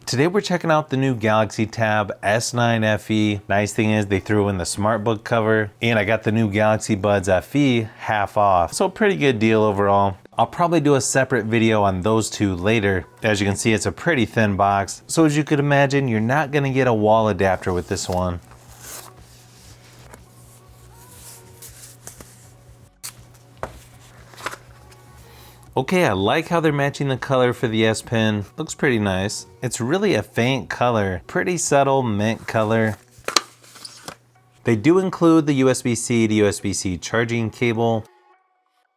Today we're checking out the new Galaxy Tab S9 FE. Nice thing is they threw in the SmartBook cover, and I got the new Galaxy Buds FE half off. So pretty good deal overall. I'll probably do a separate video on those two later. As you can see, it's a pretty thin box. So as you could imagine, you're not gonna get a wall adapter with this one. Okay, I like how they're matching the color for the S Pen. Looks pretty nice. It's really a faint color, pretty subtle mint color. They do include the USB-C to USB-C charging cable.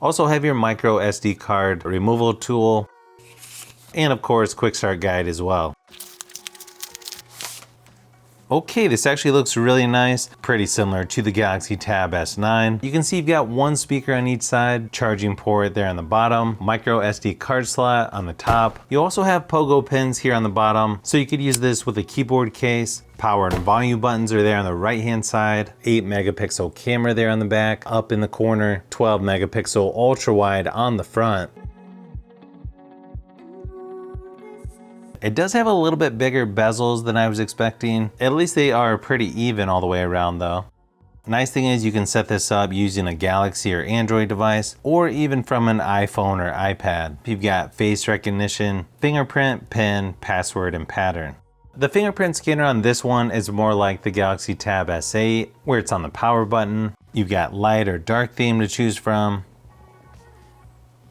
Also have your micro SD card removal tool. And of course, quick start guide as well. Okay, this actually looks really nice. Pretty similar to the Galaxy Tab S9. You can see you've got one speaker on each side, charging port there on the bottom, micro SD card slot on the top. You also have pogo pins here on the bottom, so you could use this with a keyboard case. Power and volume buttons are there on the right hand side, 8 megapixel camera there on the back, up in the corner, 12 megapixel ultra wide on the front. It does have a little bit bigger bezels than I was expecting. At least they are pretty even all the way around though. Nice thing is you can set this up using a Galaxy or Android device, or even from an iPhone or iPad. You've got face recognition, fingerprint, pin, password, and pattern. The fingerprint scanner on this one is more like the Galaxy Tab S8, where it's on the power button. You've got light or dark theme to choose from.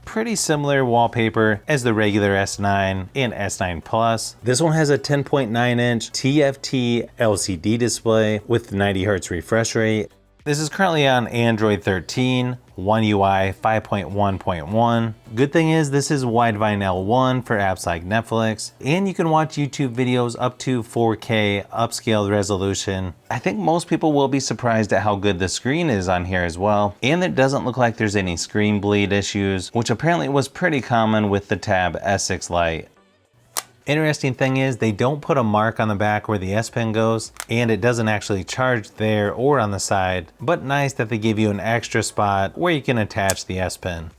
Pretty similar wallpaper as the regular S9 and S9 Plus. This one has a 10.9 inch TFT LCD display with 90 Hz refresh rate. This is currently on Android 13, One UI 5.1.1. Good thing is this is Widevine L1 for apps like Netflix, and you can watch YouTube videos up to 4K upscaled resolution. I think most people will be surprised at how good the screen is on here as well, and it doesn't look like there's any screen bleed issues, which apparently was pretty common with the Tab S6 Lite. Interesting thing is they don't put a mark on the back where the S Pen goes, and it doesn't actually charge there or on the side, but nice that they give you an extra spot where you can attach the S Pen.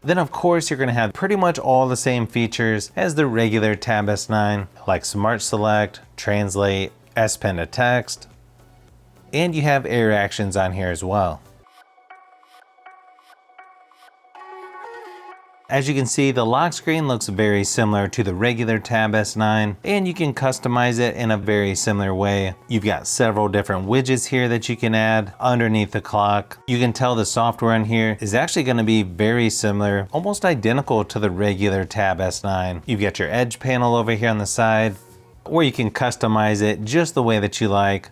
Then of course you're going to have pretty much all the same features as the regular Tab S9, like Smart Select, Translate, S Pen to text, and you have Air Actions on here as well. As you can see, the lock screen looks very similar to the regular Tab S9, and you can customize it in a very similar way. You've got several different widgets here that you can add underneath the clock. You can tell the software in here is actually going to be very similar, almost identical to the regular Tab S9. You've got your Edge panel over here on the side, where you can customize it just the way that you like.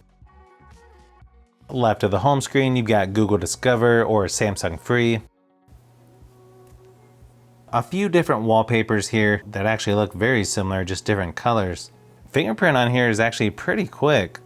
Left of the home screen, you've got Google Discover or Samsung Free. A few different wallpapers here that actually look very similar, just different colors. Fingerprint on here is actually pretty quick.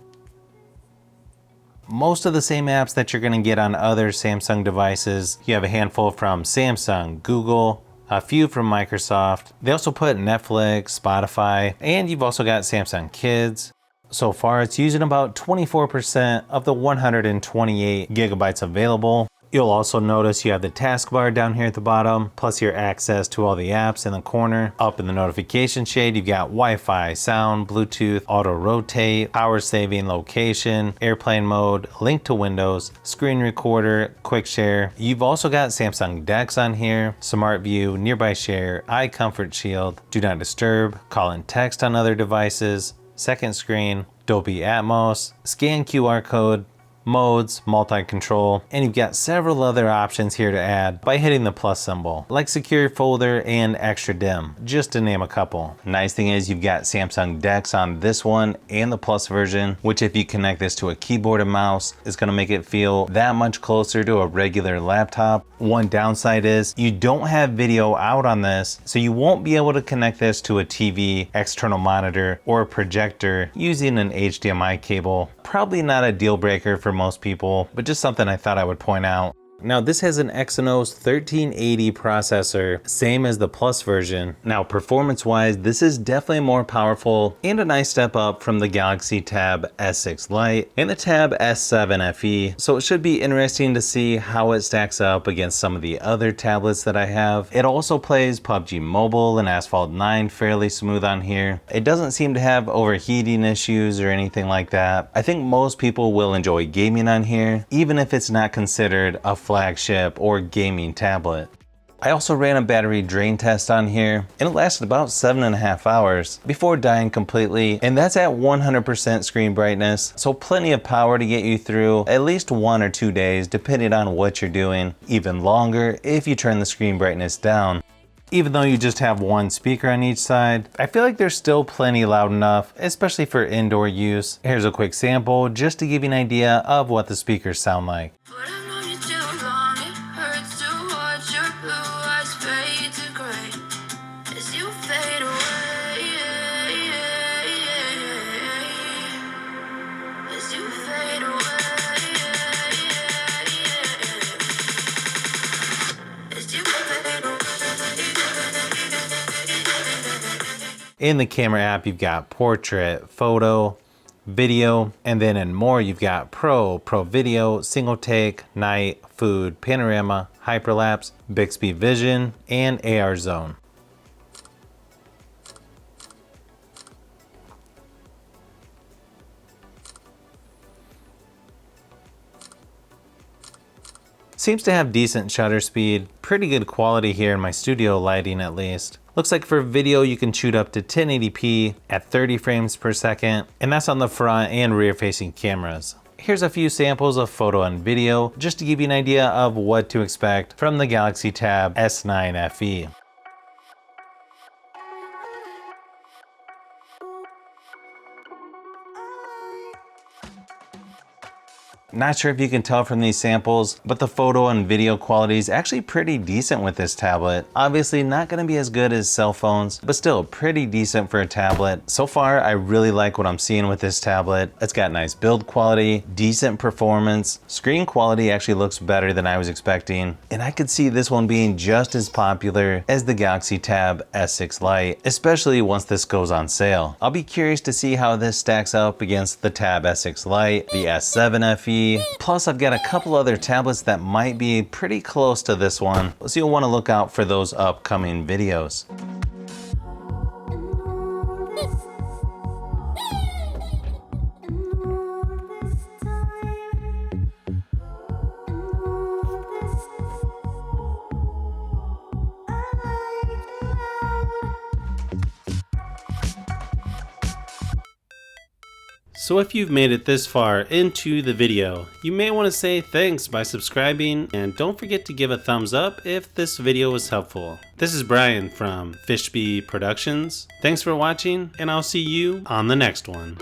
Most of the same apps that you're gonna get on other Samsung devices. You have a handful from Samsung, Google, a few from Microsoft. They also put Netflix, Spotify, and you've also got Samsung Kids. So far, it's using about 24% of the 128 gigabytes available. You'll also notice you have the taskbar down here at the bottom, plus your access to all the apps in the corner. Up in the notification shade, you've got Wi-Fi, sound, Bluetooth, auto rotate, power saving, location, airplane mode, link to Windows, screen recorder, quick share. You've also got Samsung DeX on here, Smart View, Nearby Share, Eye Comfort Shield, Do Not Disturb, call and text on other devices, second screen, Dolby Atmos, scan QR code, modes, multi-control, and you've got several other options here to add by hitting the plus symbol, like secure folder and extra dim, just to name a couple. Nice thing is you've got Samsung DeX on this one and the plus version, which if you connect this to a keyboard and mouse is going to make it feel that much closer to a regular laptop. One downside is you don't have video out on this, so you won't be able to connect this to a TV, external monitor, or a projector using an HDMI cable. Probably not a deal breaker for most people, but just something I thought I would point out. Now this has an Exynos 1380 processor, same as the Plus version. Now performance wise, this is definitely more powerful and a nice step up from the Galaxy Tab S6 Lite and the Tab S7 FE. So it should be interesting to see how it stacks up against some of the other tablets that I have. It also plays PUBG Mobile and Asphalt 9 fairly smooth on here. It doesn't seem to have overheating issues or anything like that. I think most people will enjoy gaming on here, even if it's not considered a flagship or gaming tablet. I also ran a battery drain test on here and it lasted about 7.5 hours before dying completely, and that's at 100% screen brightness, so plenty of power to get you through at least 1 or 2 days depending on what you're doing, even longer if you turn the screen brightness down. Even though you just have one speaker on each side, I feel like they're still plenty loud enough, especially for indoor use. Here's a quick sample just to give you an idea of what the speakers sound like. In the camera app, you've got portrait, photo, video, and then in more, you've got pro video, single take, night, food, panorama, hyperlapse, Bixby Vision, and AR zone. Seems to have decent shutter speed, pretty good quality here in my studio lighting at least. Looks like for video you can shoot up to 1080p at 30 frames per second, and that's on the front and rear facing cameras. Here's a few samples of photo and video just to give you an idea of what to expect from the Galaxy Tab S9 FE. Not sure if you can tell from these samples, but the photo and video quality is actually pretty decent with this tablet. Obviously not going to be as good as cell phones, but still pretty decent for a tablet. So far, I really like what I'm seeing with this tablet. It's got nice build quality, decent performance, screen quality actually looks better than I was expecting, and I could see this one being just as popular as the Galaxy Tab S6 Lite, especially once this goes on sale. I'll be curious to see how this stacks up against the Tab S6 Lite, the S7 FE, plus I've got a couple other tablets that might be pretty close to this one, so you'll want to look out for those upcoming videos. So if you've made it this far into the video, you may want to say thanks by subscribing, and don't forget to give a thumbs up if this video was helpful. This is Brian from Fishbee Productions. Thanks for watching, and I'll see you on the next one.